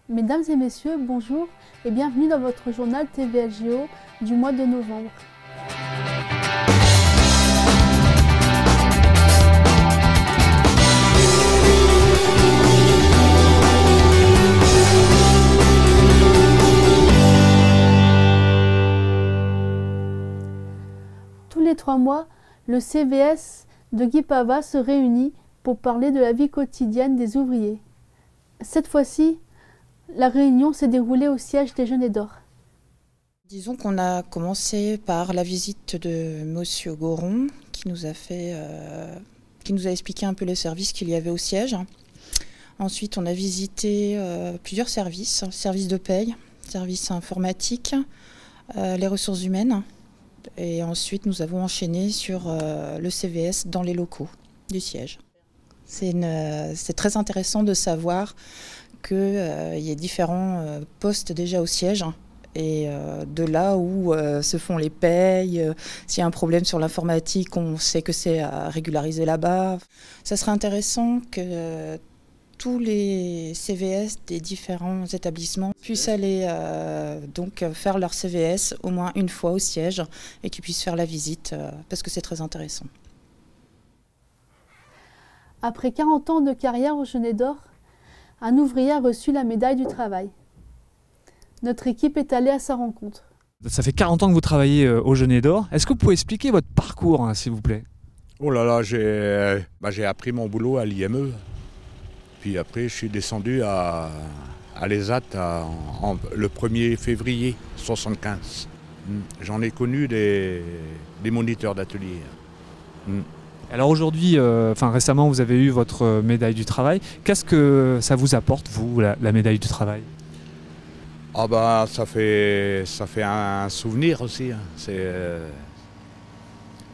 Mesdames et messieurs, bonjour et bienvenue dans votre journal TVLGO du mois de novembre. Tous les 3 mois, le CVS de Guy Pava se réunit pour parler de la vie quotidienne des ouvriers. Cette fois-ci, la réunion s'est déroulée au siège des Genêts d'Or. Disons qu'on a commencé par la visite de Monsieur Goron qui nous a expliqué un peu les services qu'il y avait au siège. Ensuite, on a visité plusieurs services, services de paye, services informatiques, les ressources humaines. Et ensuite, nous avons enchaîné sur le CVS dans les locaux du siège. C'est très intéressant de savoir qu'il y a différents postes déjà au siège et de là où se font les payes, s'il y a un problème sur l'informatique, on sait que c'est à régulariser là-bas. Ça serait intéressant que tous les CVS des différents établissements puissent aller donc faire leur CVS au moins une fois au siège et qu'ils puissent faire la visite parce que c'est très intéressant. Après 40 ans de carrière au Genêts d'Or, un ouvrier a reçu la médaille du travail. Notre équipe est allée à sa rencontre. Ça fait 40 ans que vous travaillez au Genêts d'Or. Est-ce que vous pouvez expliquer votre parcours, s'il vous plaît? Oh là là, j'ai appris mon boulot à l'IME. Puis après, je suis descendu à l'ESAT le 1er février 1975. J'en ai connu des moniteurs d'atelier. Alors aujourd'hui, récemment, vous avez eu votre médaille du travail. Qu'est-ce que ça vous apporte, vous, la médaille du travail? Ah bah, ça fait un souvenir aussi.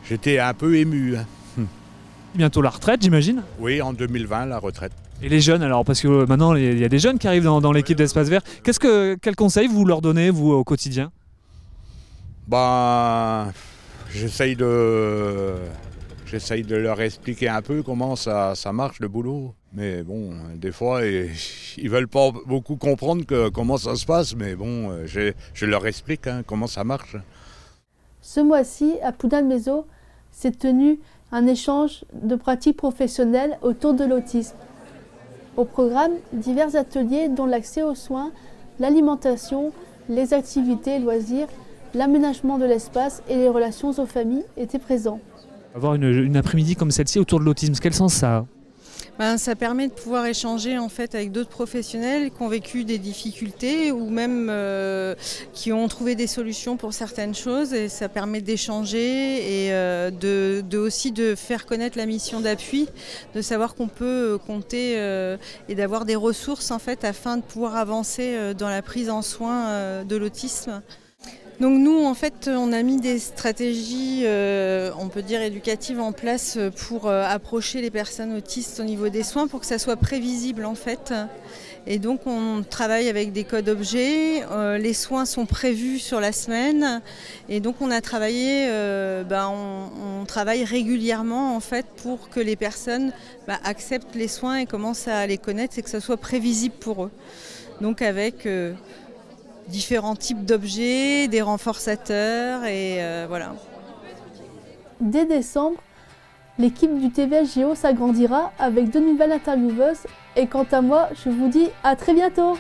J'étais un peu ému. Bientôt la retraite, j'imagine? Oui, en 2020, la retraite. Et les jeunes, alors, parce que maintenant, il y a des jeunes qui arrivent dans l'équipe d'Espace Vert. Quel conseil vous leur donnez, vous, au quotidien? Bah, j'essaye de leur expliquer un peu comment ça marche, le boulot. Mais bon, des fois, ils veulent pas beaucoup comprendre comment ça se passe. Mais bon, je leur explique comment ça marche. Ce mois-ci, à Poudane-Mézeaux, s'est tenu un échange de pratiques professionnelles autour de l'autisme. Au programme, divers ateliers dont l'accès aux soins, l'alimentation, les activités et loisirs, l'aménagement de l'espace et les relations aux familles étaient présents. Avoir une après-midi comme celle-ci autour de l'autisme, quel sens ça a? Ça permet de pouvoir échanger en fait avec d'autres professionnels qui ont vécu des difficultés ou même qui ont trouvé des solutions pour certaines choses, et ça permet d'échanger et aussi de faire connaître la mission d'appui, de savoir qu'on peut compter et d'avoir des ressources en fait afin de pouvoir avancer dans la prise en soin de l'autisme. Donc nous, en fait, on a mis des stratégies, on peut dire éducatives en place pour approcher les personnes autistes au niveau des soins, pour que ça soit prévisible en fait. Et donc on travaille avec des codes objets, les soins sont prévus sur la semaine, et donc on a travaillé, on travaille régulièrement en fait pour que les personnes acceptent les soins et commencent à les connaître et que ça soit prévisible pour eux. Donc avec différents types d'objets, des renforçateurs et voilà. Dès décembre, l'équipe du TVLGO s'agrandira avec 2 nouvelles intervieweuses et quant à moi, je vous dis à très bientôt.